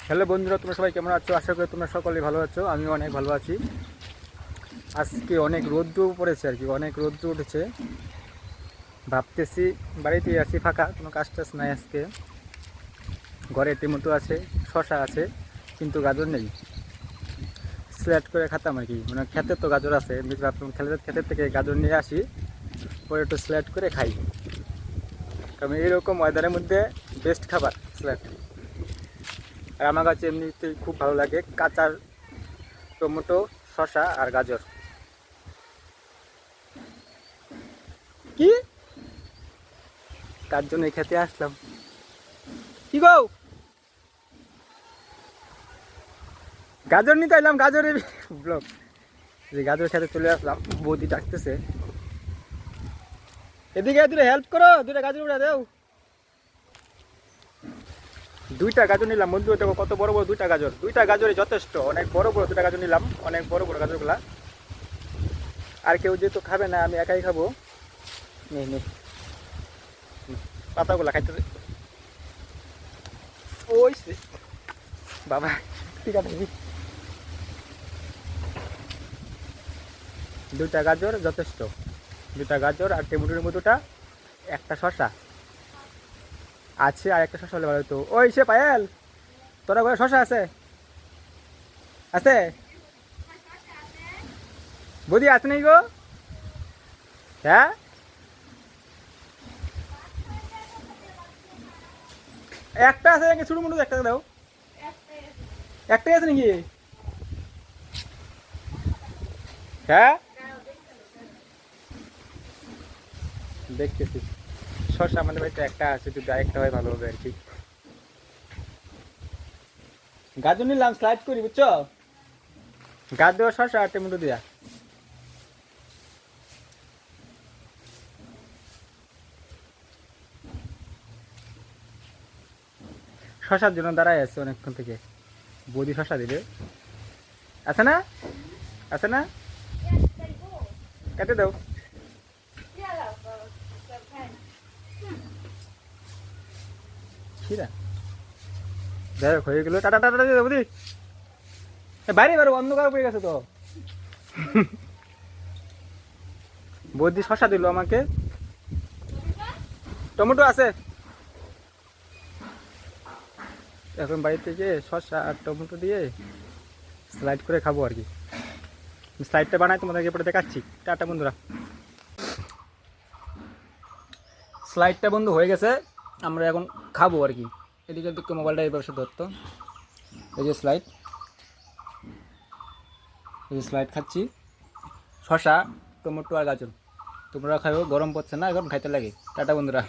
Hello বন্ধুরা, তোমরা সবাই কেমন আছো? আশা করি তোমরা সকলেই ভালো আছো। আমিও অনেক ভালো আছি। আজকে অনেক রৌদ্র পড়েছে আর কি, অনেক রৌদ্র উঠেছে। ভাবতেছি বাড়িতেই আছি, ফাঁকা, কোনো কাজ টাজ নাই আজকে। ঘরে টমেটো আছে, শশা আছে, কিন্তু গাজর নেই। সিলেক্ট করে খাতাম আর কি, মানে ক্ষেতের তো গাজর আছে, ভাবলাম ক্ষেতের থেকে গাজর নিয়ে আসি, পরে একটু সিলেক্ট করে খাই। কারণ এইরকম ওয়েদারের মধ্যে বেস্ট খাবার সিলেক্ট। আর আমার কাছে এমনিতেই খুব ভালো লাগে কাঁচা টমেটো, শশা আর গাজর। কি তার জন্য খেতে আসলাম। কি গো, গাজর নিতে এলাম, গাজরের ব্লক। যে গাজর খেতে চলে আসলাম, বৌদি ডাকতেছে, এদিকে দুটো হেল্প করো, দুটা গাজর উড়া দেও। দুইটা গাজর নিলাম বন্ধু, দেখো কত বড় বড় দুইটা গাজর। দুইটা গাজরে যথেষ্ট, অনেক বড় বড় দুটা গাজর নিলাম, অনেক বড় বড় গাজরগুলা। আর কেউ যেহেতু খাবে না, আমি একাই খাবো। নে নে, পাতাগুলা খাইতে দে। ওই সে, বাবা ঠিক আছে। দুইটা গাজর যথেষ্ট, দুটা গাজর আর টমেটোর মধ্যটা একটা শশা আছে, আর একটা শশা হলে ভালো হতো। ওই সে পায়েল, তোরা ঘরে শশা আছে? আছে বৌদি, আছে নাকি গো? হ্যাঁ, একটা আছে নাকি? ছোটো মোটো একটা দাও। একটাই আছে নাকি? হ্যাঁ, দেখতেছি। শশা আমাদের বাড়িতে একটা আছে, যদি আরেকটা হয় ভালো হবে আর কি। গাজর নিলাম, স্লাইড করি বুঝছো? গাজর, শশা আর টমেটো দিয়া। শশার জন্য দাঁড়ায় আছে অনেকক্ষণ থেকে, বৌদি শশা দিবে। আছে না? আছে না? কেটে দাও। খিরা যাই হোক, হয়ে গেলো। টাটা টাটা দিয়ে দাও বৌদি। বাইরে বাইরে অন্ধকার পড়ে গেছে তো। বৌদি শশা দিল আমাকে, টমেটো আছে। এখন বাড়িতে গিয়ে শশা আর টমেটো দিয়ে স্লাইড করে খাবো আর কি। স্লাইডটা বানাই তোমাদেরকে পরে দেখাচ্ছি। টাটা বন্ধুরা। স্লাইডটা বন্ধু হয়ে গেছে, আমরা এখন খাবো আর কি। এদিকে একটু মোবাইলটা এই পাশে ধরতো। এই যে স্লাইড, এই যে স্লাইড খাচ্ছি, শশা, টমেটো আর গাজর। তোমরা খাও, গরম পড়ছে না এখন, খাইতে লাগে। টাটা বন্ধুরা।